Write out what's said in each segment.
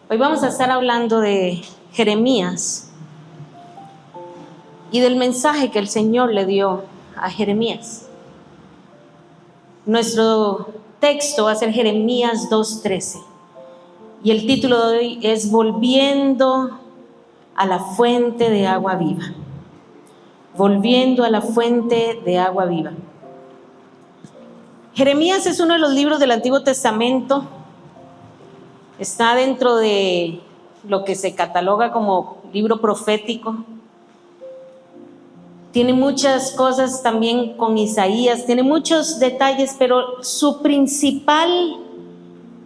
Hoy vamos a estar hablando de Jeremías y del mensaje que el Señor le dio a Jeremías. Nuestro texto va a ser Jeremías 2:13 y el título de hoy es Volviendo a la fuente de agua viva. Volviendo a la fuente de agua viva. Jeremías es uno de los libros del Antiguo Testamento. Está dentro de lo que se cataloga como libro profético. Tiene muchas cosas también con Isaías, tiene muchos detalles, pero su principal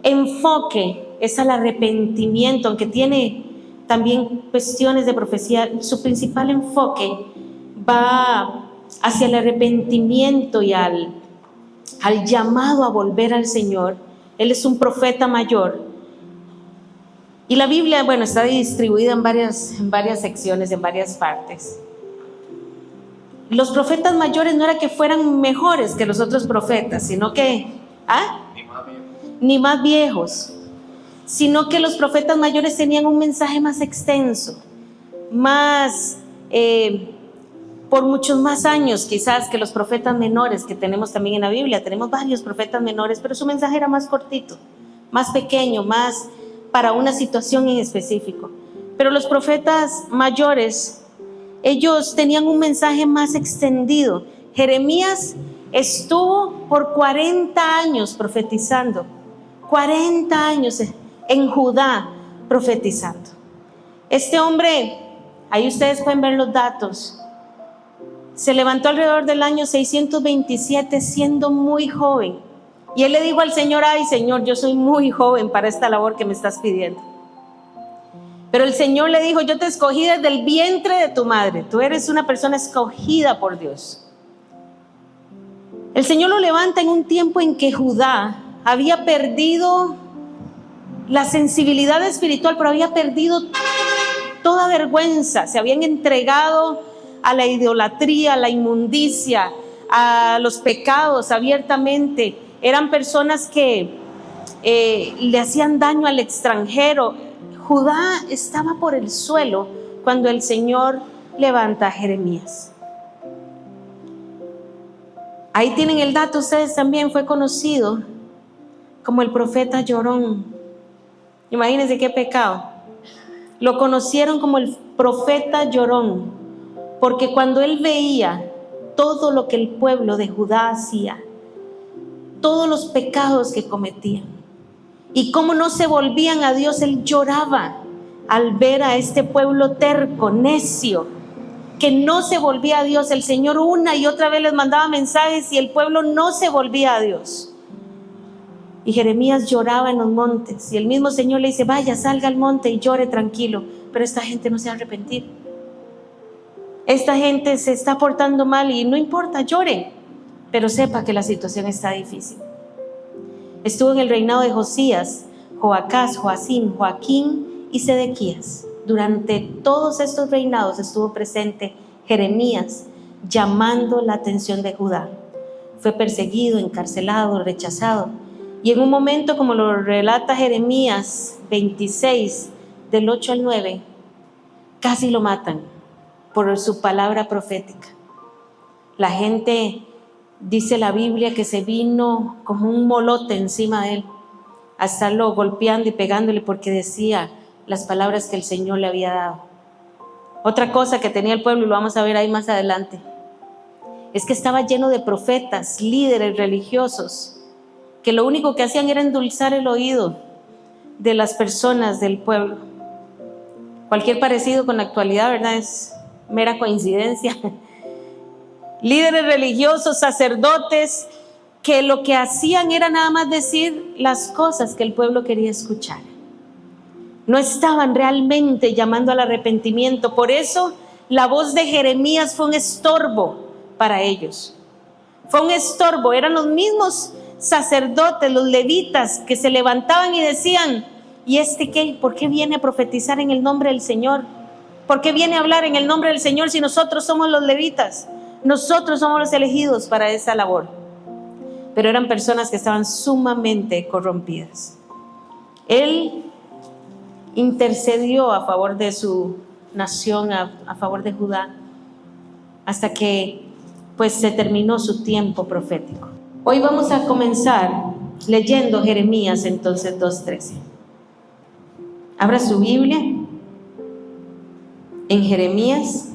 enfoque es al arrepentimiento, aunque tiene también cuestiones de profecía. Su principal enfoque va hacia el arrepentimiento y al llamado a volver al Señor. Él es un profeta mayor. Y la Biblia, está distribuida en varias secciones, en varias partes. Los profetas mayores no era que fueran mejores que los otros profetas, sino que, ni más viejos, sino que los profetas mayores tenían un mensaje más extenso, por muchos más años quizás que los profetas menores que tenemos también en la Biblia. Tenemos varios profetas menores, pero su mensaje era más cortito, más pequeño, más para una situación en específico. Pero los profetas mayores, ellos tenían un mensaje más extendido. Jeremías estuvo por 40 años profetizando, 40 años en Judá profetizando. Este hombre, ahí ustedes pueden ver los datos, se levantó alrededor del año 627 siendo muy joven. Y él le dijo al Señor: ay, Señor, yo soy muy joven para esta labor que me estás pidiendo. Pero el Señor le dijo: yo te escogí desde el vientre de tu madre. Tú eres una persona escogida por Dios. El Señor lo levanta en un tiempo en que Judá había perdido la sensibilidad espiritual, pero había perdido toda vergüenza. Se habían entregado a la idolatría, a la inmundicia, a los pecados abiertamente. Eran personas que le hacían daño al extranjero. Judá estaba por el suelo cuando el Señor levanta a Jeremías. Ahí tienen el dato ustedes también. Fue conocido como el profeta llorón. Imagínense qué pecado. Lo conocieron como el profeta llorón, porque cuando él veía todo lo que el pueblo de Judá hacía, todos los pecados que cometían y cómo no se volvían a Dios, él lloraba al ver a este pueblo terco, necio, que no se volvía a Dios. El Señor una y otra vez les mandaba mensajes y el pueblo no se volvía a Dios. Y Jeremías lloraba en los montes y el mismo Señor le dice: vaya, salga al monte y llore tranquilo. Pero esta gente no se va a arrepentir. Esta gente se está portando mal y no importa, llore, pero sepa que la situación está difícil. Estuvo en el reinado de Josías, Joacás, Joacim, Joaquín y Sedequías. Durante todos estos reinados estuvo presente Jeremías, llamando la atención de Judá. Fue perseguido, encarcelado, rechazado. Y en un momento, como lo relata Jeremías 26, del 8 al 9, casi lo matan por su palabra profética. La gente, dice la Biblia, que se vino como un molote encima de él, a estarlo golpeando y pegándole porque decía las palabras que el Señor le había dado. Otra cosa que tenía el pueblo, y lo vamos a ver ahí más adelante, es que estaba lleno de profetas, líderes religiosos, que lo único que hacían era endulzar el oído de las personas del pueblo. Cualquier parecido con la actualidad, ¿verdad?, es mera coincidencia. Líderes religiosos, sacerdotes, que lo que hacían era nada más decir las cosas que el pueblo quería escuchar. No estaban realmente llamando al arrepentimiento. Por eso la voz de Jeremías fue un estorbo para ellos. Fue un estorbo. Eran los mismos sacerdotes, los levitas, que se levantaban y decían: ¿y este qué? ¿Por qué viene a profetizar en el nombre del Señor? ¿Por qué viene a hablar en el nombre del Señor si nosotros somos los levitas? Nosotros somos los elegidos para esa labor. Pero eran personas que estaban sumamente corrompidas. Él intercedió a favor de su nación, a favor de Judá, hasta que pues se terminó su tiempo profético. Hoy vamos a comenzar leyendo Jeremías entonces 2:13. Abra su Biblia en Jeremías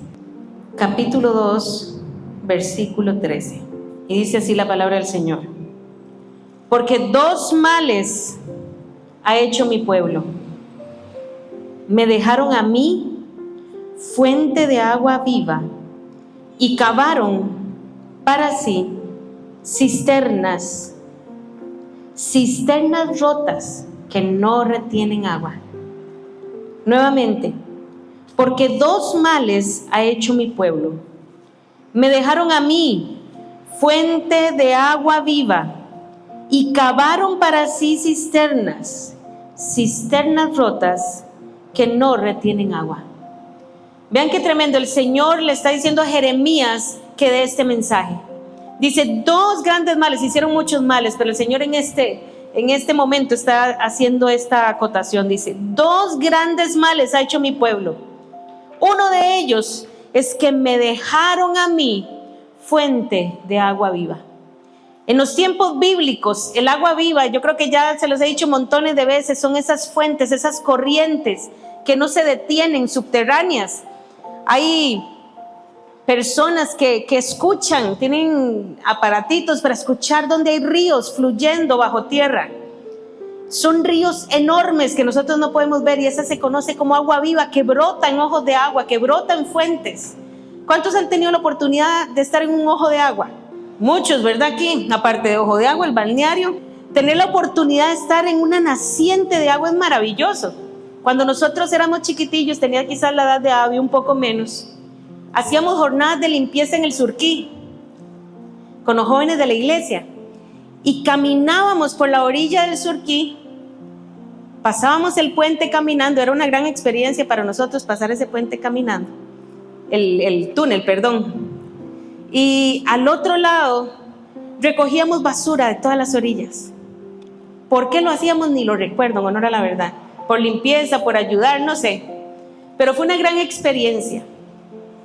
capítulo 2, versículo 13. Y dice así la palabra del Señor: porque dos males ha hecho mi pueblo. Me dejaron a mí fuente de agua viva y cavaron para sí cisternas rotas que no retienen agua. Nuevamente, porque dos males ha hecho mi pueblo. Me dejaron a mí fuente de agua viva y cavaron para sí cisternas rotas que no retienen agua. Vean qué tremendo. El Señor le está diciendo a Jeremías que dé este mensaje. Dice, dos grandes males, hicieron muchos males, pero el Señor en este momento está haciendo esta acotación. Dice, dos grandes males ha hecho mi pueblo. Uno de ellos es que me dejaron a mí fuente de agua viva. En los tiempos bíblicos, el agua viva, yo creo que ya se los he dicho montones de veces, son esas fuentes, esas corrientes que no se detienen, subterráneas. Hay personas que escuchan, tienen aparatitos para escuchar donde hay ríos fluyendo bajo tierra. Son ríos enormes que nosotros no podemos ver y esa se conoce como agua viva, que brota en ojos de agua, que brota en fuentes. ¿Cuántos han tenido la oportunidad de estar en un ojo de agua? Muchos, ¿verdad? Aquí, aparte de ojo de agua, el balneario, tener la oportunidad de estar en una naciente de agua es maravilloso. Cuando nosotros éramos chiquitillos, tenía quizás la edad de Abby, un poco menos, hacíamos jornadas de limpieza en el Surquí con los jóvenes de la iglesia y caminábamos por la orilla del Surquí, pasábamos el puente caminando. Era una gran experiencia para nosotros pasar ese puente caminando, el túnel, perdón. Y al otro lado recogíamos basura de todas las orillas. ¿Por qué lo hacíamos? Ni lo recuerdo, en honor a la verdad. Por limpieza, por ayudar, no sé. Pero fue una gran experiencia.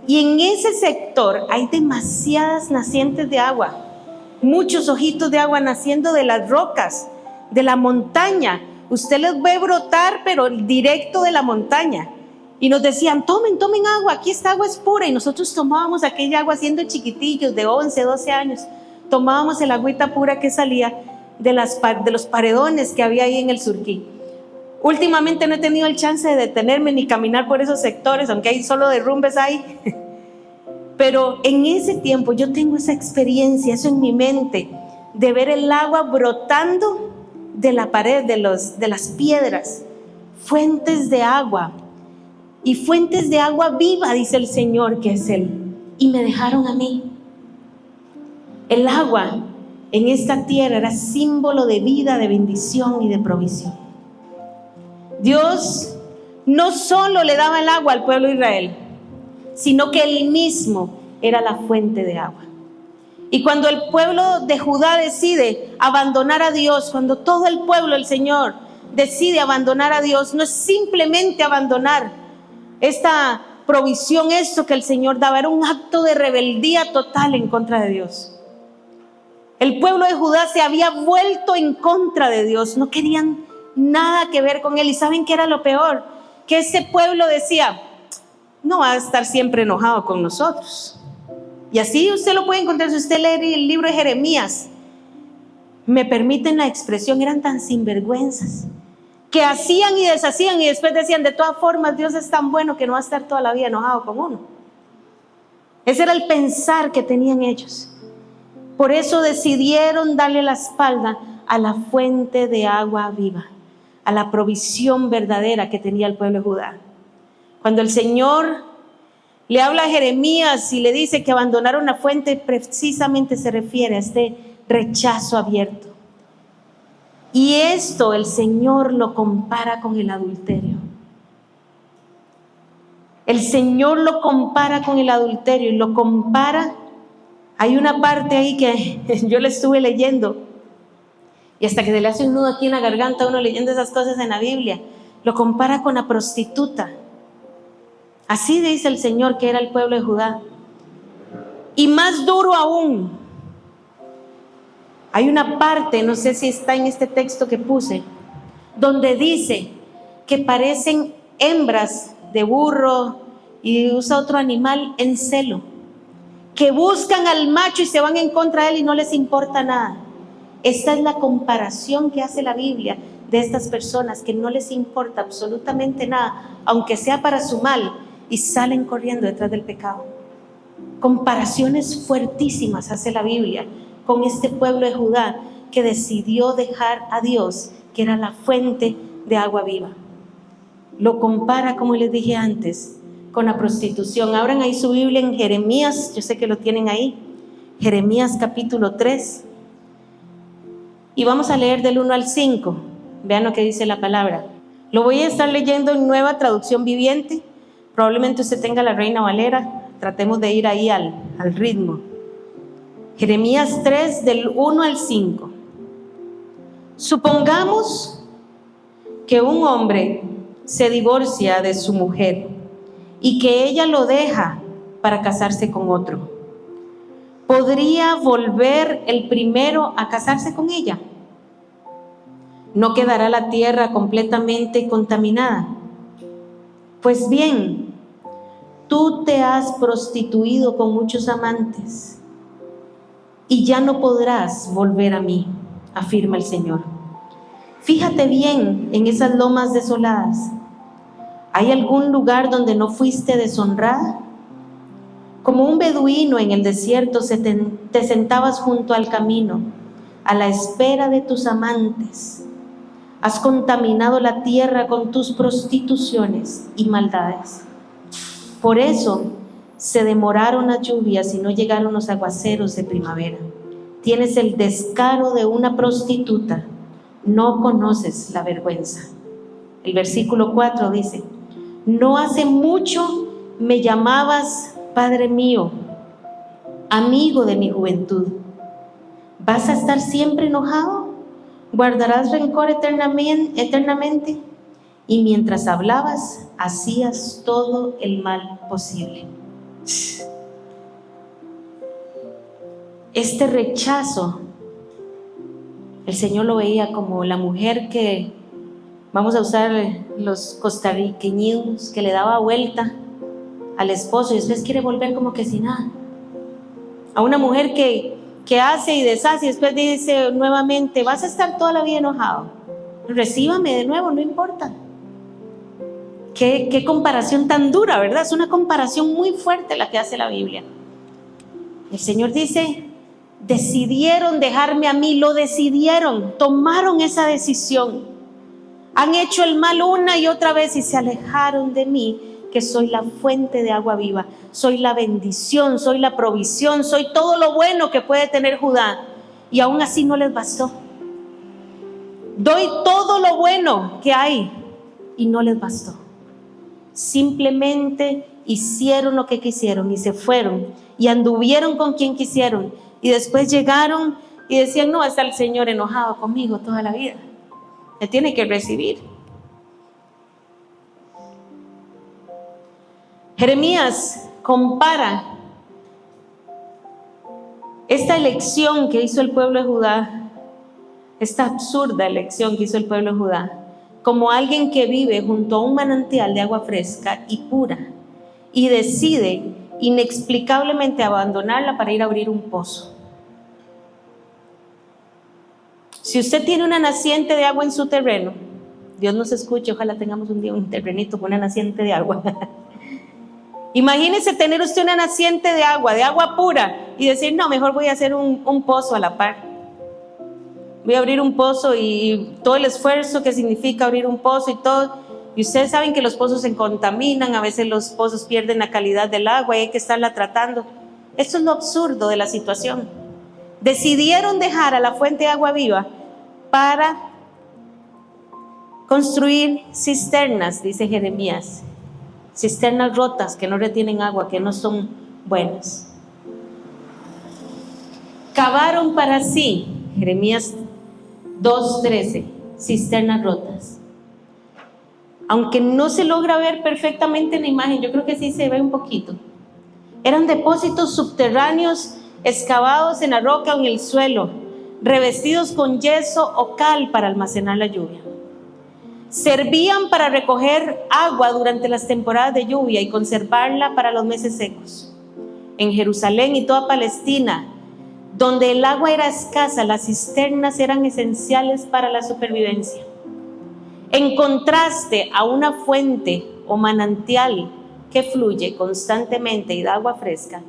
Y en ese sector hay demasiadas nacientes de agua. Muchos ojitos de agua naciendo de las rocas, de la montaña. Usted los ve brotar, pero directo de la montaña. Y nos decían, tomen agua, aquí esta agua es pura. Y nosotros tomábamos aquella agua siendo chiquitillos, de 11, 12 años. Tomábamos el agüita pura que salía de los paredones que había ahí en el Surquí. Últimamente no he tenido el chance de detenerme ni caminar por esos sectores, aunque hay solo derrumbes ahí. Pero en ese tiempo yo tengo esa experiencia, eso en mi mente, de ver el agua brotando de la pared, de las piedras, fuentes de agua. Y fuentes de agua viva, dice el Señor, que es Él. Y me dejaron a mí. El agua en esta tierra era símbolo de vida, de bendición y de provisión. Dios no solo le daba el agua al pueblo de Israel, sino que Él mismo era la fuente de agua. Y cuando el pueblo de Judá decide abandonar a Dios, cuando todo el pueblo, el Señor, decide abandonar a Dios, no es simplemente abandonar esta provisión, esto que el Señor daba, era un acto de rebeldía total en contra de Dios. El pueblo de Judá se había vuelto en contra de Dios, no querían nada que ver con Él. ¿Y saben qué era lo peor? Que ese pueblo decía, no va a estar siempre enojado con nosotros. Y así usted lo puede encontrar si usted lee el libro de Jeremías. Me permiten la expresión, eran tan sinvergüenzas que hacían y deshacían y después decían, de todas formas Dios es tan bueno que no va a estar toda la vida enojado con uno. Ese era el pensar que tenían ellos. Por eso decidieron darle la espalda a la fuente de agua viva, a la provisión verdadera que tenía el pueblo de Judá. Cuando el Señor le habla a Jeremías y le dice que abandonar una fuente, precisamente se refiere a este rechazo abierto. Y esto el Señor lo compara con el adulterio. El Señor lo compara con el adulterio y lo compara. Hay una parte ahí que yo le estuve leyendo y hasta que se le hace un nudo aquí en la garganta uno leyendo esas cosas en la Biblia. Lo compara con la prostituta. Así dice el Señor que era el pueblo de Judá. Y más duro aún, hay una parte, no sé si está en este texto que puse, donde dice que parecen hembras de burro y usa otro animal en celo, que buscan al macho y se van en contra de él y no les importa nada. Esta es la comparación que hace la Biblia de estas personas que no les importa absolutamente nada, aunque sea para su mal, y salen corriendo detrás del pecado. Comparaciones fuertísimas hace la Biblia con este pueblo de Judá que decidió dejar a Dios, que era la fuente de agua viva. Lo compara, como les dije antes, con la prostitución. Abran ahí su Biblia en Jeremías, yo sé que lo tienen ahí, Jeremías capítulo 3, y vamos a leer del 1 al 5. Vean lo que dice la palabra. Lo voy a estar leyendo en Nueva Traducción Viviente. Probablemente usted tenga la Reina Valera. Tratemos de ir ahí al ritmo. Jeremías 3, del 1 al 5. Supongamos que un hombre se divorcia de su mujer y que ella lo deja para casarse con otro. ¿Podría volver el primero a casarse con ella? ¿No quedará la tierra completamente contaminada? Pues bien, tú te has prostituido con muchos amantes y ya no podrás volver a mí, afirma el Señor. Fíjate bien en esas lomas desoladas. ¿Hay algún lugar donde no fuiste deshonrada? Como un beduino en el desierto te sentabas junto al camino, a la espera de tus amantes. Has contaminado la tierra con tus prostituciones y maldades. Por eso se demoraron las lluvias y no llegaron los aguaceros de primavera. Tienes el descaro de una prostituta, no conoces la vergüenza. El versículo 4 dice: no hace mucho me llamabas Padre mío, amigo de mi juventud. ¿Vas a estar siempre enojado? ¿Guardarás rencor eternamente? Y mientras hablabas, hacías todo el mal posible. Este rechazo, el Señor lo veía como la mujer que, vamos a usar los costarriqueños, que le daba vuelta al esposo y después quiere volver como que sin nada. A una mujer que hace y deshace y después dice nuevamente: vas a estar toda la vida enojado, recíbame de nuevo, no importa. Qué comparación tan dura, ¿verdad? Es una comparación muy fuerte la que hace la Biblia. El Señor dice: decidieron dejarme a mí, lo decidieron, tomaron esa decisión. Han hecho el mal una y otra vez y se alejaron de mí, que soy la fuente de agua viva, soy la bendición, soy la provisión, soy todo lo bueno que puede tener Judá. Y aún así no les bastó. Doy todo lo bueno que hay y no les bastó. Simplemente hicieron lo que quisieron y se fueron y anduvieron con quien quisieron y después llegaron y decían: no, está el Señor enojado conmigo toda la vida, me tiene que recibir. Jeremías compara esta elección que hizo el pueblo de Judá, esta absurda elección que hizo el pueblo de Judá, como alguien que vive junto a un manantial de agua fresca y pura y decide inexplicablemente abandonarla para ir a abrir un pozo. Si usted tiene una naciente de agua en su terreno, Dios nos escuche, ojalá tengamos un día un terrenito con una naciente de agua. Imagínese tener usted una naciente de agua pura, y decir: no, mejor voy a hacer un pozo a la par. Voy a abrir un pozo y todo el esfuerzo que significa abrir un pozo y todo. Y ustedes saben que los pozos se contaminan, a veces los pozos pierden la calidad del agua y hay que estarla tratando. Esto es lo absurdo de la situación. Decidieron dejar a la fuente de agua viva para construir cisternas, dice Jeremías. Cisternas rotas que no retienen agua, que no son buenas. Cavaron para sí, Jeremías 2:13, cisternas rotas. aunque no se logra ver perfectamente en la imagen, yo creo que sí se ve un poquito. Eran depósitos subterráneos excavados en la roca o en el suelo, revestidos con yeso o cal para almacenar la lluvia. Servían para recoger agua durante las temporadas de lluvia y conservarla para los meses secos. En Jerusalén y toda Palestina, donde el agua era escasa, las cisternas eran esenciales para la supervivencia. En contraste a una fuente o manantial que fluye constantemente y da agua fresca,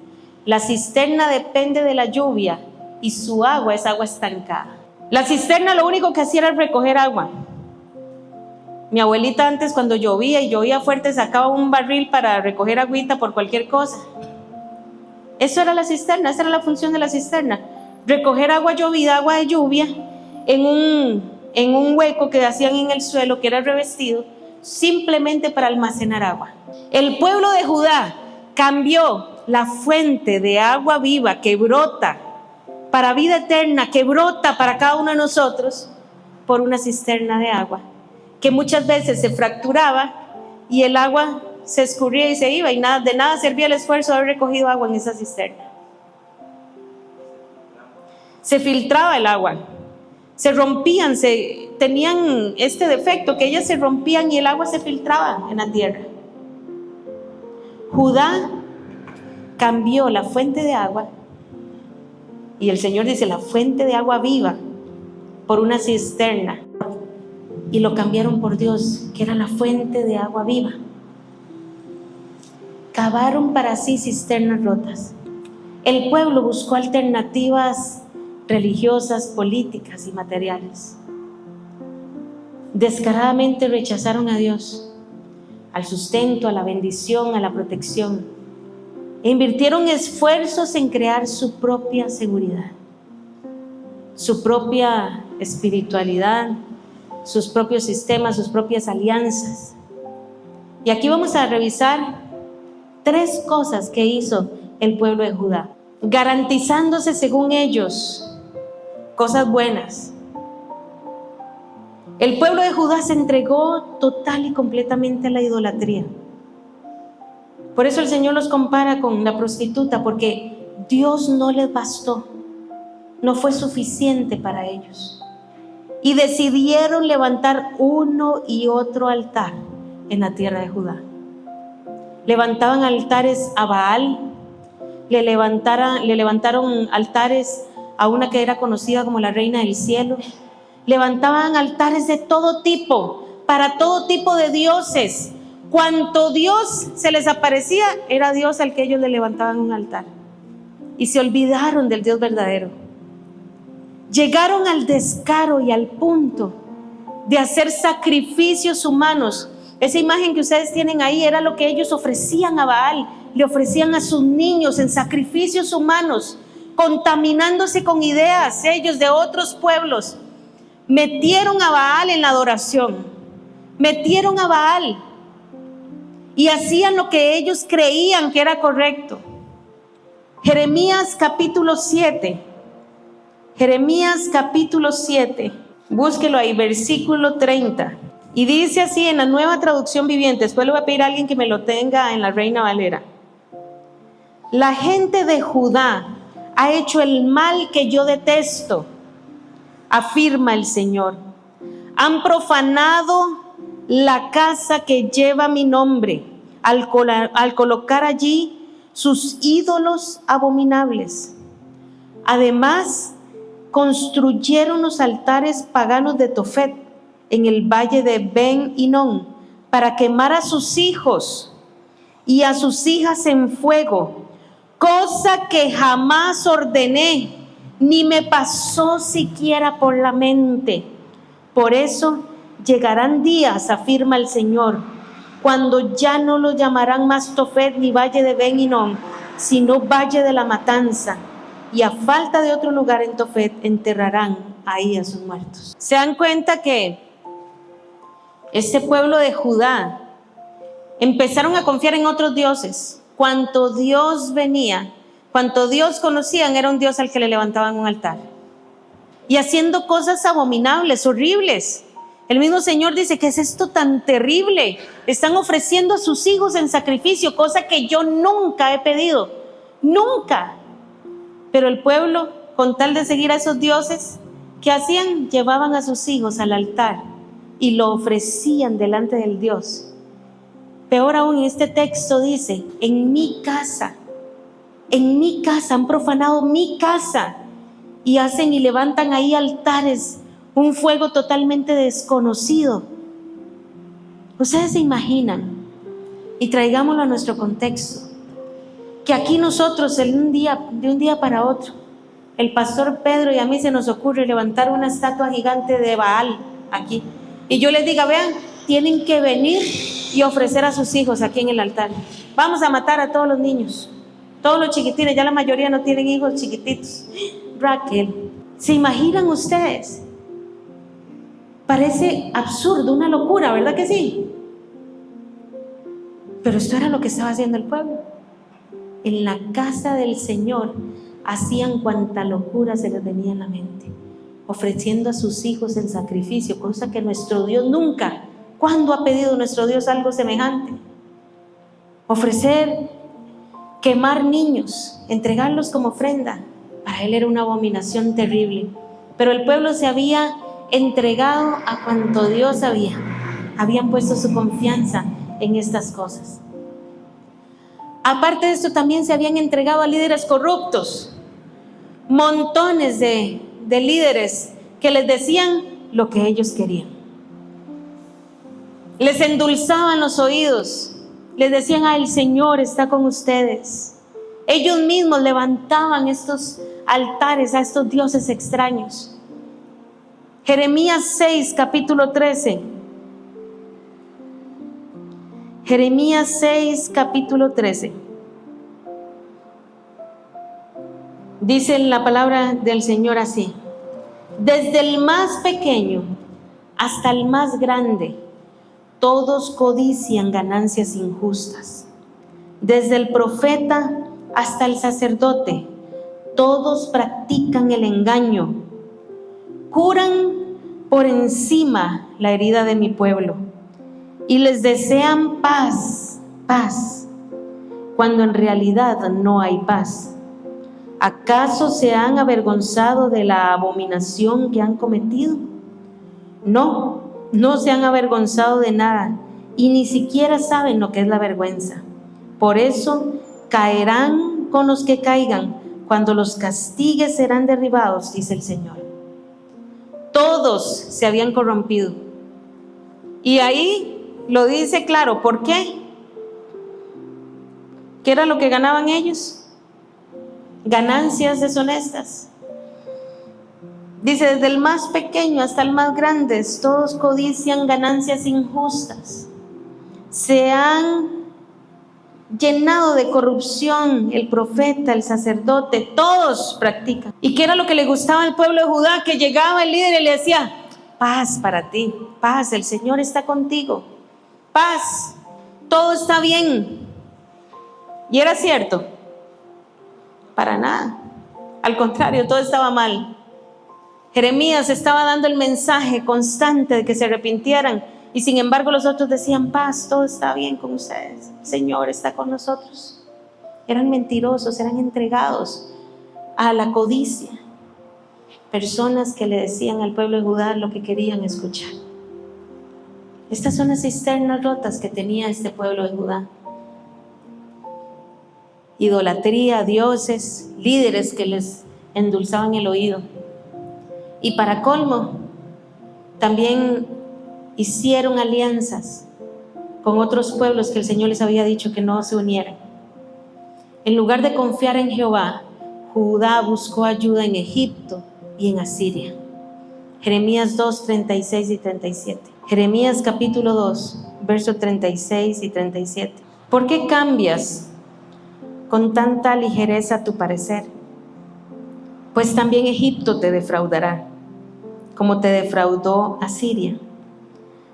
la cisterna depende de la lluvia y su agua es agua estancada. La cisterna lo único que hacía era recoger agua. Mi abuelita antes, cuando llovía y llovía fuerte, sacaba un barril para recoger agüita por cualquier cosa. Eso era la cisterna, esa era la función de la cisterna. Recoger agua llovida, agua de lluvia, en un hueco que hacían en el suelo que era revestido, simplemente para almacenar agua. El pueblo de Judá cambió la fuente de agua viva que brota para vida eterna, que brota para cada uno de nosotros, por una cisterna de agua, que muchas veces se fracturaba y el agua se escurría y se iba, y de nada servía el esfuerzo de haber recogido agua en esa cisterna. Se filtraba el agua, se rompían, tenían este defecto que ellas se rompían y el agua se filtraba en la tierra. Judá cambió la fuente de agua, y el Señor dice la fuente de agua viva, por una cisterna, y lo cambiaron por Dios, que era la fuente de agua viva. Cavaron para sí cisternas rotas. El pueblo buscó alternativas religiosas, políticas y materiales. Descaradamente rechazaron a Dios, al sustento, a la bendición, a la protección, e invirtieron esfuerzos en crear su propia seguridad, su propia espiritualidad, sus propios sistemas, sus propias alianzas. Y aquí vamos a revisar 3 cosas que hizo el pueblo de Judá, garantizándose según ellos cosas buenas. El pueblo de Judá se entregó total y completamente a la idolatría. Por eso el Señor los compara con la prostituta, porque Dios no les bastó, no fue suficiente para ellos. Y decidieron levantar uno y otro altar en la tierra de Judá. Levantaban altares a Baal, le levantaron altares a una que era conocida como la reina del cielo. Levantaban altares de todo tipo, para todo tipo de dioses. Cuanto Dios se les aparecía, era Dios al que ellos le levantaban un altar. Y se olvidaron del Dios verdadero. Llegaron al descaro y al punto de hacer sacrificios humanos. Esa imagen que ustedes tienen ahí era lo que ellos ofrecían a Baal, le ofrecían a sus niños en sacrificios humanos, contaminándose con ideas ellos de otros pueblos. Metieron a Baal en la adoración, metieron a Baal y hacían lo que ellos creían que era correcto. Jeremías capítulo 7, búsquelo ahí, versículo 30. Y dice así en la Nueva Traducción Viviente. Después le voy a pedir a alguien que me lo tenga en la Reina Valera. La gente de Judá ha hecho el mal que yo detesto, afirma el Señor. Han profanado la casa que lleva mi nombre al colocar allí sus ídolos abominables. Además, construyeron los altares paganos de Tofet en el valle de Ben Hinnom para quemar a sus hijos y a sus hijas en fuego, cosa que jamás ordené, ni me pasó siquiera por la mente. Por eso llegarán días, afirma el Señor, cuando ya no lo llamarán más Tofet ni valle de Ben Hinnom, sino valle de la matanza, y a falta de otro lugar en Tofet enterrarán ahí a sus muertos. ¿Se dan cuenta que este pueblo de Judá empezaron a confiar en otros dioses? Cuanto Dios venía, cuanto Dios conocían, era un Dios al que le levantaban un altar. Y haciendo cosas abominables, horribles, El mismo Señor dice: ¿qué es esto tan terrible? Están ofreciendo a sus hijos en sacrificio, cosa que yo nunca he pedido, nunca. Pero el pueblo, con tal de seguir a esos dioses, ¿qué hacían? Llevaban a sus hijos al altar y lo ofrecían delante del Dios. Peor aún, en este texto dice: en mi casa han profanado mi casa, y hacen y levantan ahí altares, un fuego totalmente desconocido. Ustedes se imaginan, y traigámoslo a nuestro contexto, que aquí nosotros de un día para otro, el pastor Pedro y a mí se nos ocurre levantar una estatua gigante de Baal aquí, y yo les diga: vean, tienen que venir y ofrecer a sus hijos aquí en el altar. Vamos a matar a todos los niños, todos los chiquitines, ya la mayoría no tienen hijos chiquititos. Raquel, ¿se imaginan ustedes? Parece absurdo, una locura, ¿verdad que sí? Pero esto era lo que estaba haciendo el pueblo. En la casa del Señor hacían cuanta locura se les venía en la mente, ofreciendo a sus hijos en sacrificio, cosa que nuestro Dios nunca. ¿Cuándo ha pedido nuestro Dios algo semejante? Ofrecer, quemar niños, entregarlos como ofrenda, para él era una abominación terrible. Pero el pueblo se había entregado a cuanto Dios habían puesto su confianza en estas cosas. Aparte de esto, también se habían entregado a líderes corruptos, montones de líderes que les decían lo que ellos querían, les endulzaban los oídos, les decían: el Señor está con ustedes. Ellos mismos levantaban estos altares a estos dioses extraños. Jeremías 6, capítulo 13. Jeremías 6, capítulo 13. Dice la palabra del Señor así: desde el más pequeño hasta el más grande, todos codician ganancias injustas. Desde el profeta hasta el sacerdote, todos practican el engaño. Curan por encima la herida de mi pueblo y les desean paz, cuando en realidad no hay paz. ¿Acaso se han avergonzado de la abominación que han cometido? No se han avergonzado de nada, y ni siquiera saben lo que es la vergüenza. Por eso caerán con los que caigan, cuando los castigues serán derribados, dice el Señor. Todos se habían corrompido. Y ahí lo dice claro. ¿Por qué? ¿Qué era lo que ganaban ellos? Ganancias deshonestas. Dice: desde el más pequeño hasta el más grande, todos codician ganancias injustas. Se han llenado de corrupción, el profeta, el sacerdote, todos practican. ¿Y qué era lo que le gustaba al pueblo de Judá? Que llegaba el líder y le decía: paz para ti, paz, el Señor está contigo, paz, todo está bien. ¿Y era cierto? Para nada. Al contrario, todo estaba mal. Jeremías estaba dando el mensaje constante de que se arrepintieran, y sin embargo los otros decían: paz, todo está bien con ustedes, el Señor está con nosotros. Eran mentirosos, eran entregados a la codicia, personas que le decían al pueblo de Judá lo que querían escuchar. Estas son las cisternas rotas que tenía este pueblo de Judá: idolatría, dioses, líderes que les endulzaban el oído. Y para colmo, también hicieron alianzas con otros pueblos que el Señor les había dicho que no se unieran. En lugar de confiar en Jehová, Judá buscó ayuda en Egipto y en Asiria. Jeremías 2, 36 y 37. Jeremías capítulo 2, versos 36 y 37. ¿Por qué cambias con tanta ligereza tu parecer? Pues también Egipto te defraudará, como te defraudó Asiria.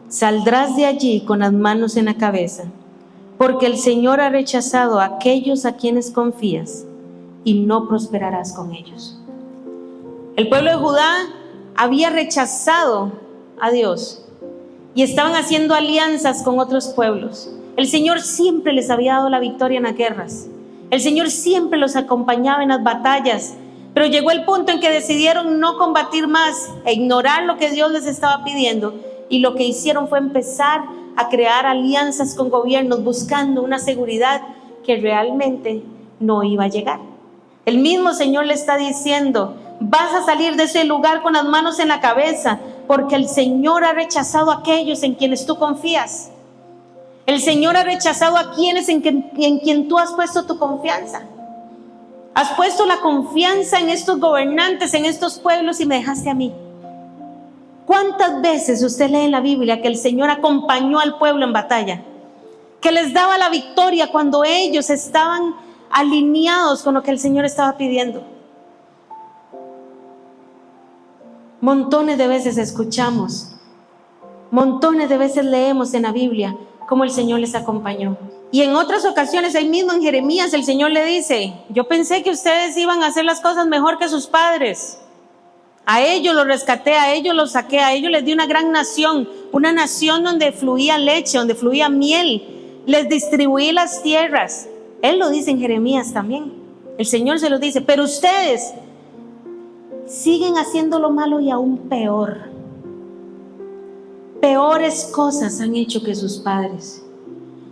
Saldrás de allí con las manos en la cabeza, porque el Señor ha rechazado a aquellos a quienes confías, y no prosperarás con ellos. El pueblo de Judá había rechazado a Dios, y estaban haciendo alianzas con otros pueblos. El Señor siempre les había dado la victoria en las guerras. El Señor siempre los acompañaba en las batallas, pero llegó el punto en que decidieron no combatir más e ignorar lo que Dios les estaba pidiendo, y lo que hicieron fue empezar a crear alianzas con gobiernos buscando una seguridad que realmente no iba a llegar. El mismo Señor le está diciendo: vas a salir de ese lugar con las manos en la cabeza, porque el Señor ha rechazado a aquellos en quienes tú confías. El Señor ha rechazado a quienes en quien tú has puesto tu confianza. Has puesto la confianza en estos gobernantes, en estos pueblos, y me dejaste a mí. ¿Cuántas veces usted lee en la Biblia que el Señor acompañó al pueblo en batalla? Que les daba la victoria cuando ellos estaban alineados con lo que el Señor estaba pidiendo. Montones de veces escuchamos, montones de veces leemos en la Biblia cómo el Señor les acompañó. Y en otras ocasiones, ahí mismo en Jeremías, el Señor le dice: yo pensé que ustedes iban a hacer las cosas mejor que sus padres. A ellos los rescaté, a ellos los saqué, a ellos les di una gran nación, una nación donde fluía leche, donde fluía miel. Les distribuí las tierras. Él lo dice en Jeremías también. El Señor se lo dice: pero ustedes siguen haciendo lo malo y aún peor. Peores cosas han hecho que sus padres.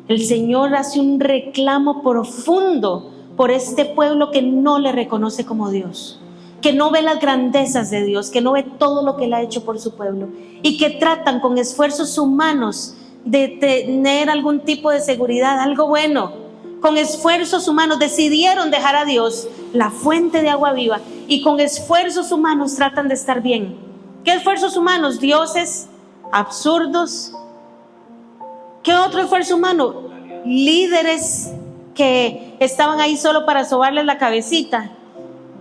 El Señor hace un reclamo profundo por este pueblo que no le reconoce como Dios, que no ve las grandezas de Dios, que no ve todo lo que Él ha hecho por su pueblo, y que tratan con esfuerzos humanos de tener algún tipo de seguridad, algo bueno. Con esfuerzos humanos decidieron dejar a Dios, la fuente de agua viva, y con esfuerzos humanos tratan de estar bien. ¿Qué esfuerzos humanos? Dioses absurdos. ¿Qué otro esfuerzo humano? Líderes que estaban ahí solo para sobarles la cabecita.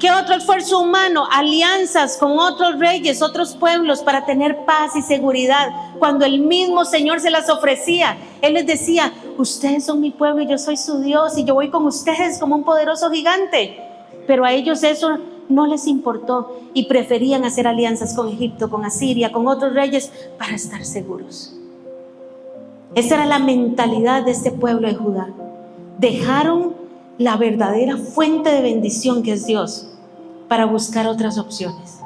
¿Qué otro esfuerzo humano? Alianzas con otros reyes, otros pueblos, para tener paz y seguridad, cuando el mismo Señor se las ofrecía. Él les decía: ustedes son mi pueblo y yo soy su Dios, y yo voy con ustedes como un poderoso gigante. Pero a ellos eso no les importó, y preferían hacer alianzas con Egipto, con Asiria, con otros reyes, para estar seguros. Esa era la mentalidad de este pueblo de Judá. Dejaron la verdadera fuente de bendición, que es Dios, para buscar otras opciones.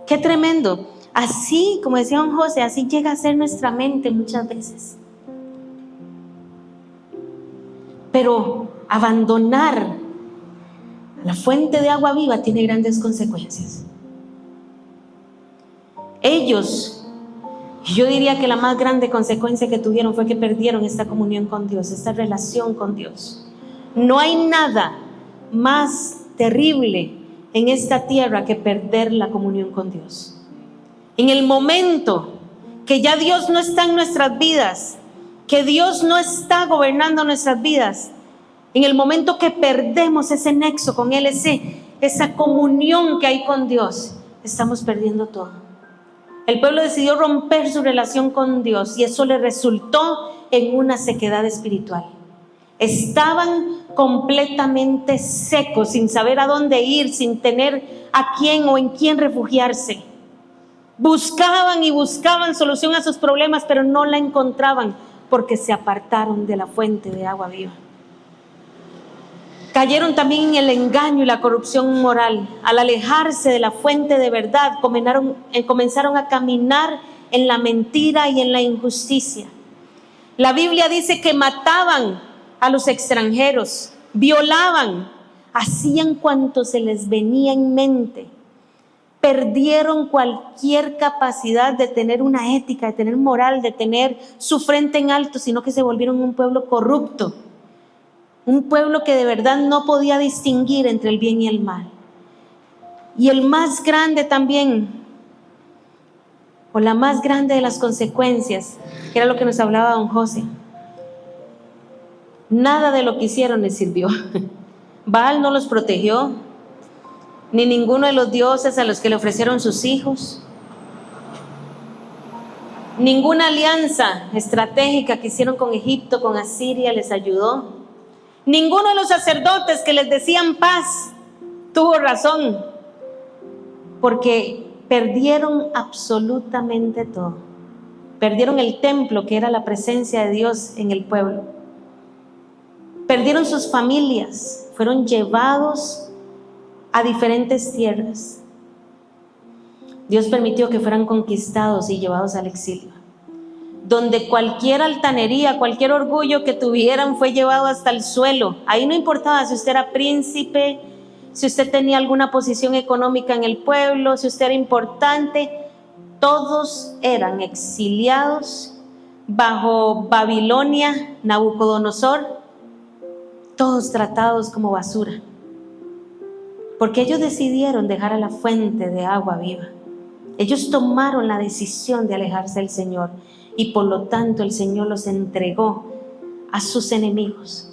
¡Qué tremendo! Así, como decía don José, así llega a ser nuestra mente muchas veces. Pero abandonar la fuente de agua viva tiene grandes consecuencias. Ellos, yo diría que la más grande consecuencia que tuvieron fue que perdieron esta comunión con Dios, esta relación con Dios. No hay nada más terrible en esta tierra que perder la comunión con Dios. En el momento que ya Dios no está en nuestras vidas, que Dios no está gobernando nuestras vidas, en el momento que perdemos ese nexo con Él, esa comunión que hay con Dios, estamos perdiendo todo. El pueblo decidió romper su relación con Dios, y eso le resultó en una sequedad espiritual. Estaban completamente secos, sin saber a dónde ir, sin tener a quién o en quién refugiarse. Buscaban y buscaban solución a sus problemas, pero no la encontraban, porque se apartaron de la fuente de agua viva. Cayeron también en el engaño y la corrupción moral. Al alejarse de la fuente de verdad, comenzaron a caminar en la mentira y en la injusticia. La Biblia dice que mataban a los extranjeros, violaban, hacían cuanto se les venía en mente. Perdieron cualquier capacidad de tener una ética, de tener moral, de tener su frente en alto, sino que se volvieron un pueblo corrupto. Un pueblo que de verdad no podía distinguir entre el bien y el mal. Y el más grande también, o la más grande de las consecuencias, que era lo que nos hablaba don José: nada de lo que hicieron les sirvió. Baal no los protegió, ni ninguno de los dioses a los que le ofrecieron sus hijos. Ninguna alianza estratégica que hicieron con Egipto, con Asiria, les ayudó. Ninguno de los sacerdotes que les decían paz tuvo razón, porque perdieron absolutamente todo. Perdieron el templo, que era la presencia de Dios en el pueblo. Perdieron sus familias, fueron llevados a diferentes tierras. Dios permitió que fueran conquistados y llevados al exilio, donde cualquier altanería, cualquier orgullo que tuvieran fue llevado hasta el suelo. Ahí no importaba si usted era príncipe, si usted tenía alguna posición económica en el pueblo, si usted era importante, todos eran exiliados bajo Babilonia, Nabucodonosor, todos tratados como basura, porque ellos decidieron dejar a la fuente de agua viva. Ellos tomaron la decisión de alejarse del Señor y por lo tanto el Señor los entregó a sus enemigos.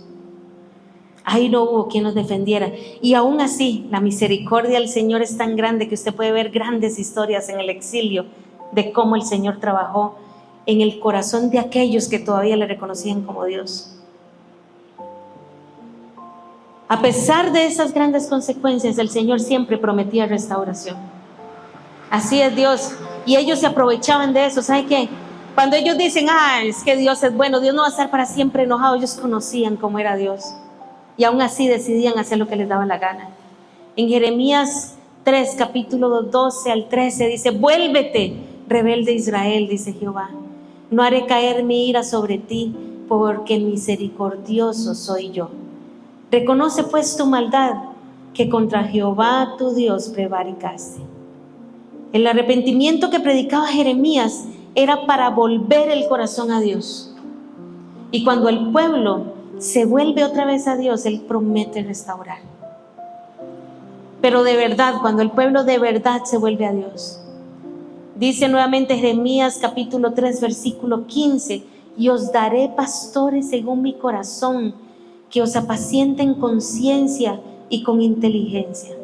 Ahí no hubo quien los defendiera. Y aún así, la misericordia del Señor es tan grande que usted puede ver grandes historias en el exilio de cómo el Señor trabajó en el corazón de aquellos que todavía le reconocían como Dios. A pesar de esas grandes consecuencias, el Señor siempre prometía restauración. Así es Dios. Y ellos se aprovechaban de eso. ¿Sabe qué? Cuando ellos dicen, es que Dios es bueno, Dios no va a estar para siempre enojado, ellos conocían cómo era Dios. Y aún así decidían hacer lo que les daba la gana. En Jeremías 3, capítulo 12 al 13 dice: vuélvete, rebelde Israel, dice Jehová. No haré caer mi ira sobre ti, porque misericordioso soy yo. Reconoce pues tu maldad, que contra Jehová tu Dios prevaricaste. El arrepentimiento que predicaba Jeremías era para volver el corazón a Dios. Y cuando el pueblo se vuelve otra vez a Dios, Él promete restaurar. Pero de verdad, cuando el pueblo de verdad se vuelve a Dios. Dice nuevamente Jeremías capítulo 3, versículo 15: y os daré pastores según mi corazón, que os apacienten con ciencia y con inteligencia.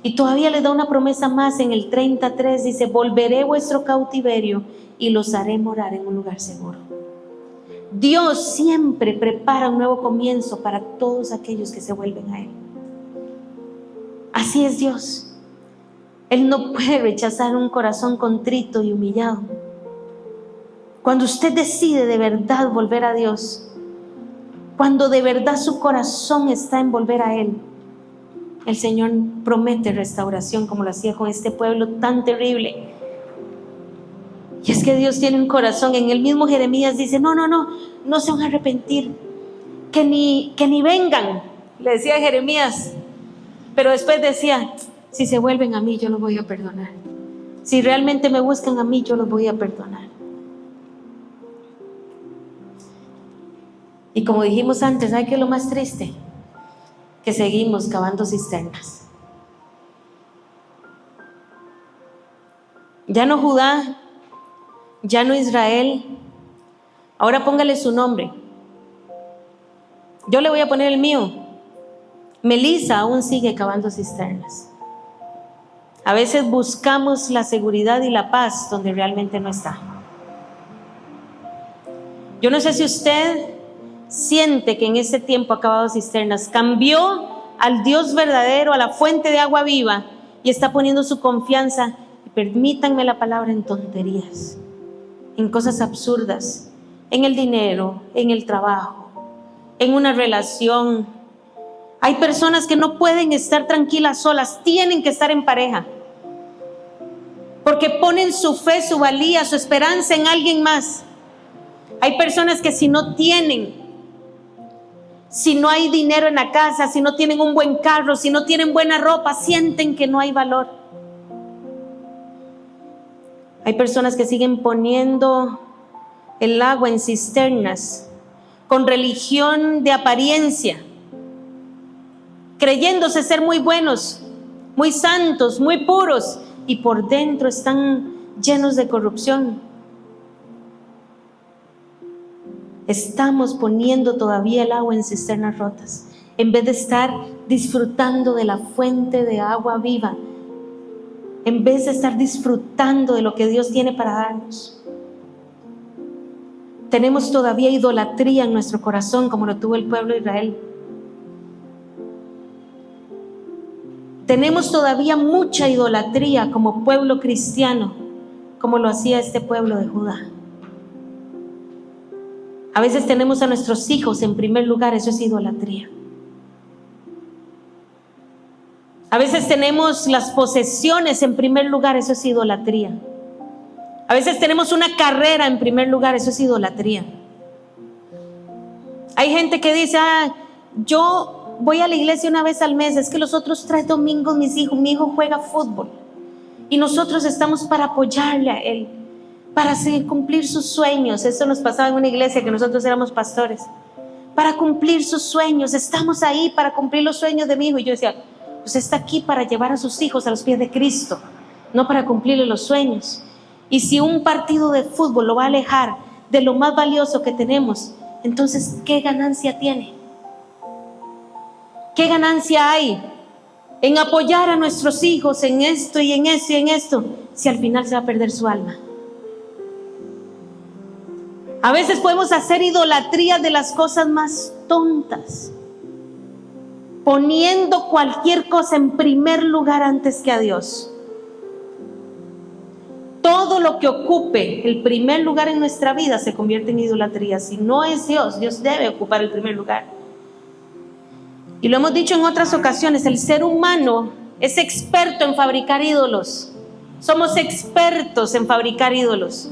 Y todavía le da una promesa más en el 33, dice: volveré vuestro cautiverio y los haré morar en un lugar seguro. Dios siempre prepara un nuevo comienzo para todos aquellos que se vuelven a Él. Así es Dios. Él no puede rechazar un corazón contrito y humillado. Cuando usted decide de verdad volver a Dios, cuando de verdad su corazón está en volver a Él, el Señor promete restauración, como lo hacía con este pueblo tan terrible. Y es que Dios tiene un corazón. En el mismo Jeremías dice: no se van a arrepentir, que ni vengan, le decía a Jeremías. Pero después decía: si se vuelven a mí, yo los voy a perdonar. Si realmente me buscan a mí, yo los voy a perdonar. Y como dijimos antes, ¿sabe qué es lo más triste? Que seguimos cavando cisternas. Ya no Judá, ya no Israel, ahora póngale su nombre. Yo le voy a poner el mío. Melissa aún sigue cavando cisternas. A veces buscamos la seguridad y la paz donde realmente no está. Yo no sé si usted siente que en este tiempo ha cavado cisternas, cambió al Dios verdadero, a la fuente de agua viva, y está poniendo su confianza, y permítanme la palabra, en tonterías, en cosas absurdas, en el dinero, en el trabajo, en una relación. Hay personas que no pueden estar tranquilas solas, tienen que estar en pareja, porque ponen su fe, su valía, su esperanza en alguien más. Hay personas que si no hay dinero en la casa, si no tienen un buen carro, si no tienen buena ropa, sienten que no hay valor. Hay personas que siguen poniendo el agua en cisternas con religión de apariencia, creyéndose ser muy buenos, muy santos, muy puros, y por dentro están llenos de corrupción. Estamos poniendo todavía el agua en cisternas rotas, en vez de estar disfrutando de la fuente de agua viva, en vez de estar disfrutando de lo que Dios tiene para darnos. Tenemos todavía idolatría en nuestro corazón, como lo tuvo el pueblo de Israel. Tenemos todavía mucha idolatría como pueblo cristiano, como lo hacía este pueblo de Judá. A veces tenemos a nuestros hijos en primer lugar, eso es idolatría. A veces tenemos las posesiones en primer lugar, eso es idolatría. A veces tenemos una carrera en primer lugar, eso es idolatría. Hay gente que dice, yo voy a la iglesia una vez al mes, es que los otros 3 domingos mi hijo juega fútbol y nosotros estamos para apoyarle a él, para cumplir sus sueños. Eso nos pasaba en una iglesia que nosotros éramos pastores. Para cumplir sus sueños, estamos ahí para cumplir los sueños de mi hijo. Y yo decía, usted está aquí para llevar a sus hijos a los pies de Cristo, no para cumplirle los sueños. Y si un partido de fútbol lo va a alejar de lo más valioso que tenemos, entonces, ¿qué ganancia tiene? ¿Qué ganancia hay en apoyar a nuestros hijos en esto y en esto y en esto, si al final se va a perder su alma? A veces podemos hacer idolatría de las cosas más tontas, poniendo cualquier cosa en primer lugar antes que a Dios. Todo lo que ocupe el primer lugar en nuestra vida se convierte en idolatría. Si no es Dios, Dios debe ocupar el primer lugar. Y lo hemos dicho en otras ocasiones, el ser humano es experto en fabricar ídolos. Somos expertos en fabricar ídolos.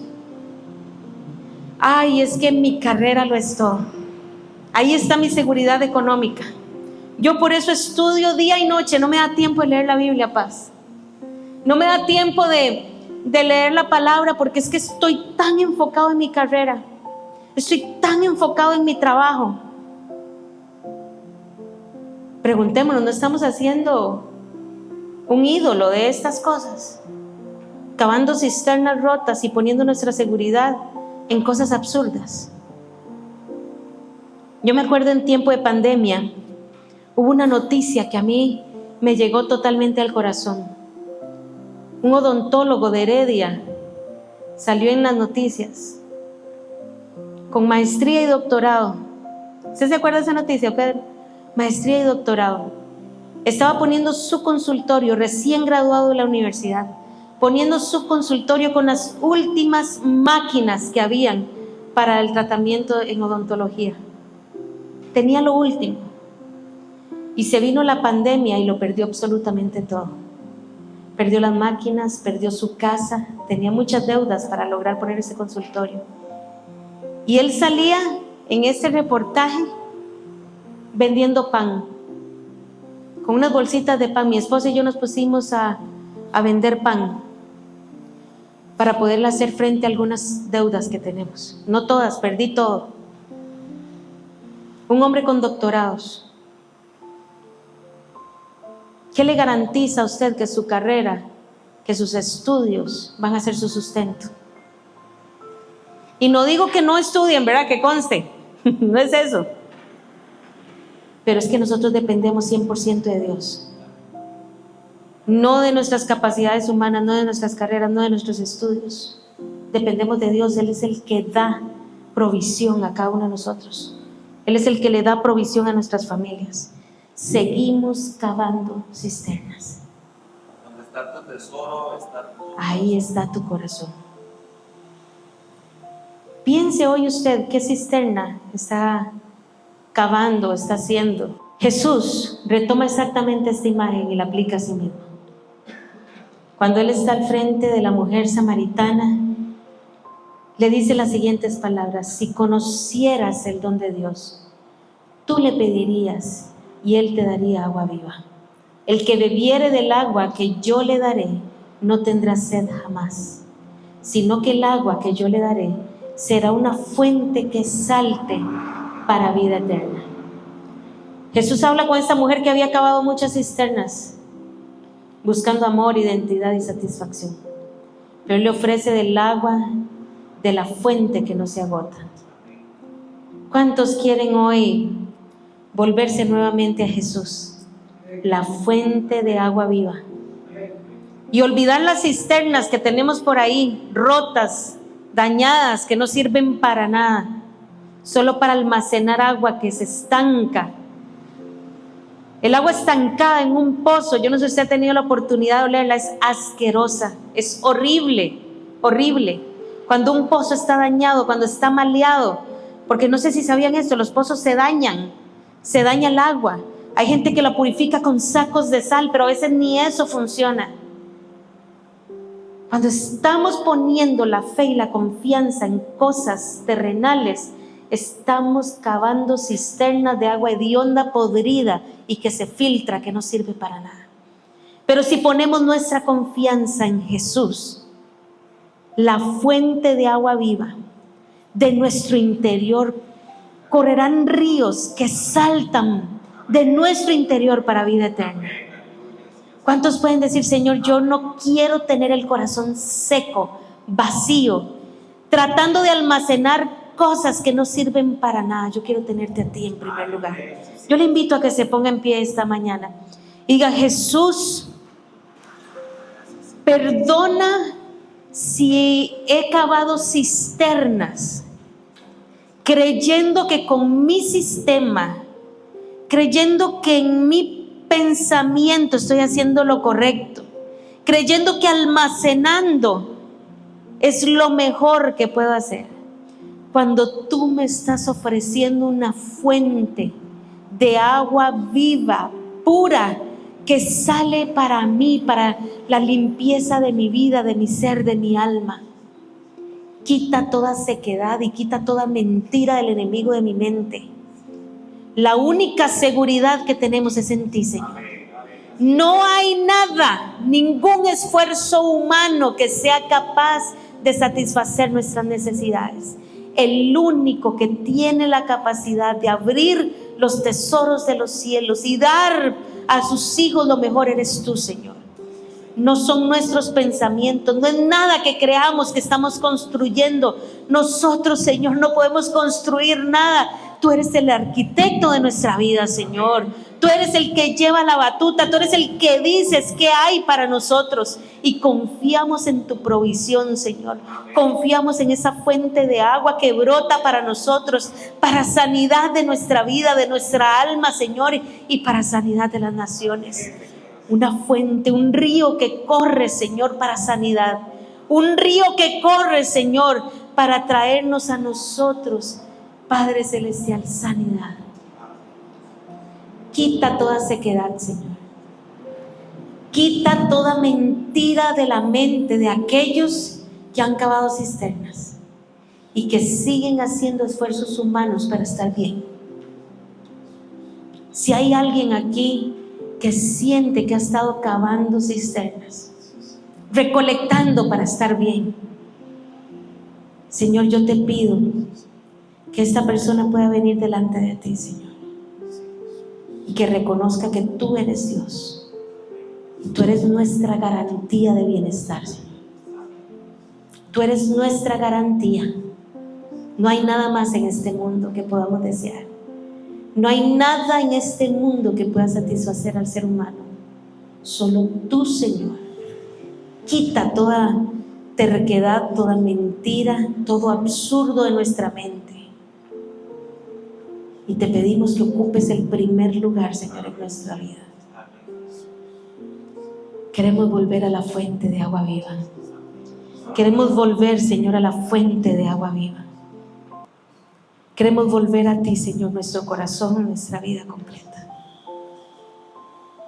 Ay, es que mi carrera lo es todo. Ahí está mi seguridad económica. Yo por eso estudio día y noche. No me da tiempo de leer la Biblia, paz. No me da tiempo de leer la palabra porque es que estoy tan enfocado en mi carrera. Estoy tan enfocado en mi trabajo. Preguntémonos, ¿no estamos haciendo un ídolo de estas cosas? Cavando cisternas rotas y poniendo nuestra seguridad en cosas absurdas. Yo me acuerdo en tiempo de pandemia, hubo una noticia que a mí me llegó totalmente al corazón. Un odontólogo de Heredia salió en las noticias con maestría y doctorado. ¿Usted se acuerda de esa noticia, Pedro? Maestría y doctorado. Estaba poniendo su consultorio, recién graduado de la universidad, poniendo su consultorio con las últimas máquinas que habían para el tratamiento en odontología. Tenía lo último. Y se vino la pandemia y lo perdió absolutamente todo. Perdió las máquinas, perdió su casa, tenía muchas deudas para lograr poner ese consultorio. Y él salía en ese reportaje vendiendo pan, con unas bolsitas de pan. Mi esposa y yo nos pusimos a vender pan para poder hacer frente a algunas deudas que tenemos. No todas, perdí todo. Un hombre con doctorados. ¿Qué le garantiza a usted que su carrera, que sus estudios van a ser su sustento? Y no digo que no estudien, ¿verdad? Que conste, no es eso. Pero es que nosotros dependemos 100% de Dios. No de nuestras capacidades humanas, no de nuestras carreras, no de nuestros estudios. Dependemos de Dios. Él es el que da provisión a cada uno de nosotros. Él es el que le da provisión a nuestras familias. Seguimos cavando cisternas. Donde está tu tesoro, ahí está tu corazón. Piense hoy usted qué cisterna está cavando, está haciendo. Jesús retoma exactamente esta imagen y la aplica a sí mismo. Cuando Él está al frente de la mujer samaritana, le dice las siguientes palabras: si conocieras el don de Dios, tú le pedirías y Él te daría agua viva. El que bebiere del agua que yo le daré no tendrá sed jamás, sino que el agua que yo le daré será una fuente que salte para vida eterna. Jesús habla con esta mujer que había cavado muchas cisternas buscando amor, identidad y satisfacción, pero Él le ofrece del agua de la fuente que no se agota. ¿Cuántos quieren hoy volverse nuevamente a Jesús, la fuente de agua viva, y olvidar las cisternas que tenemos por ahí, rotas, dañadas, que no sirven para nada, solo para almacenar agua que se estanca? El agua estancada en un pozo, yo no sé si usted ha tenido la oportunidad de olerla, es asquerosa, es horrible, horrible. Cuando un pozo está dañado, cuando está maleado, Porque no sé si sabían esto, los pozos se daña el agua. Hay gente que la purifica con sacos de sal, pero a veces ni eso funciona. Cuando estamos poniendo la fe y la confianza en cosas terrenales, estamos cavando cisternas de agua hedionda, podrida y que se filtra, que no sirve para nada. Pero si ponemos nuestra confianza en Jesús, la fuente de agua viva, de nuestro interior correrán ríos que saltan de nuestro interior para vida eterna. ¿Cuántos pueden decir, Señor, yo no quiero tener el corazón seco, vacío, tratando de almacenar cosas que no sirven para nada? Yo quiero tenerte a ti en primer lugar. Yo le invito a que se ponga en pie esta mañana y diga, Jesús, perdona si he cavado cisternas, creyendo que con mi sistema, creyendo que en mi pensamiento estoy haciendo lo correcto, creyendo que almacenando es lo mejor que puedo hacer, cuando tú me estás ofreciendo una fuente de agua viva, pura, que sale para mí, para la limpieza de mi vida, de mi ser, de mi alma. Quita toda sequedad y quita toda mentira del enemigo de mi mente. La única seguridad que tenemos es en ti, Señor. No hay nada, ningún esfuerzo humano que sea capaz de satisfacer nuestras necesidades. El único que tiene la capacidad de abrir los tesoros de los cielos y dar a sus hijos lo mejor eres tú, Señor. No son nuestros pensamientos, no es nada que creamos que estamos construyendo. Nosotros, Señor, no podemos construir nada. Tú eres el arquitecto de nuestra vida, Señor. Tú eres el que lleva la batuta, tú eres el que dices qué hay para nosotros. Y confiamos en tu provisión, Señor. Confiamos en esa fuente de agua que brota para nosotros, para sanidad de nuestra vida, de nuestra alma, Señor, y para sanidad de las naciones. Una fuente, un río que corre, Señor, para sanidad. Un río que corre, Señor, para traernos a nosotros, Padre Celestial, sanidad. Quita toda sequedad, Señor. Quita toda mentira de la mente de aquellos que han cavado cisternas y que siguen haciendo esfuerzos humanos para estar bien. Si hay alguien aquí que siente que ha estado cavando cisternas, recolectando para estar bien, Señor, yo te pido que esta persona pueda venir delante de ti, Señor, y que reconozca que tú eres Dios y tú eres nuestra garantía de bienestar, Señor. Tú eres nuestra garantía. No hay nada más en este mundo que podamos desear. No hay nada en este mundo que pueda satisfacer al ser humano. Solo tú, Señor. Quita toda terquedad, toda mentira, todo absurdo de nuestra mente. Y te pedimos que ocupes el primer lugar, Señor, en nuestra vida. Queremos volver a la fuente de agua viva. Queremos volver, Señor, a la fuente de agua viva. Queremos volver a ti, Señor, nuestro corazón, nuestra vida completa.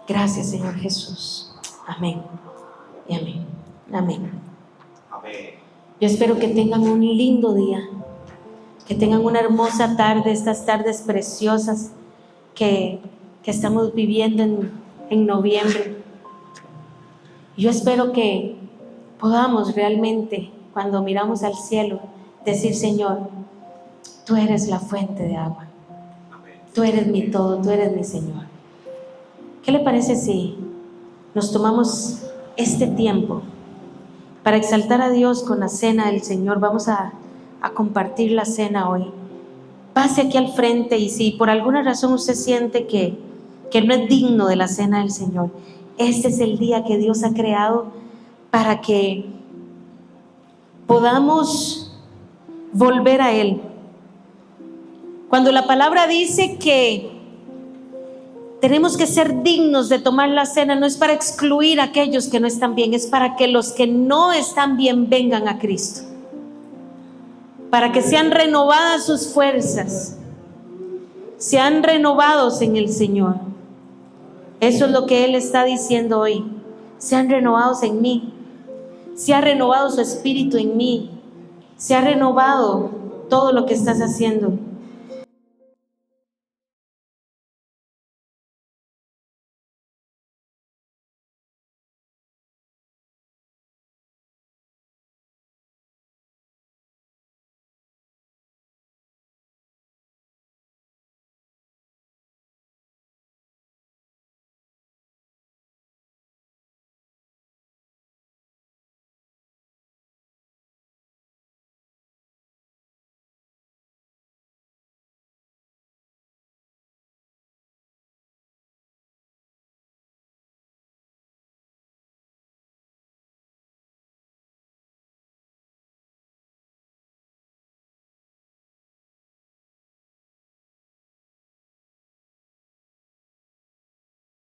Gracias, Señor Jesús. Amén y amén. Amén. Yo espero que tengan un lindo día, que tengan una hermosa tarde, estas tardes preciosas que estamos viviendo en noviembre. Yo espero que podamos realmente, cuando miramos al cielo, decir, Señor, tú eres la fuente de agua. Tú eres mi todo, tú eres mi Señor. ¿Qué le parece si nos tomamos este tiempo para exaltar a Dios con la cena del Señor? Vamos a compartir la cena hoy. Pase aquí al frente y si por alguna razón usted siente que no es digno de la cena del Señor, este es el día que Dios ha creado para que podamos volver a Él. Cuando la palabra dice que tenemos que ser dignos de tomar la cena, no es para excluir a aquellos que no están bien, es para que los que no están bien vengan a Cristo. para que sean renovadas sus fuerzas, sean renovados en el Señor. Eso es lo que Él está diciendo hoy. Sean renovados en mí. Se ha renovado su espíritu en mí. Se ha renovado todo lo que estás haciendo.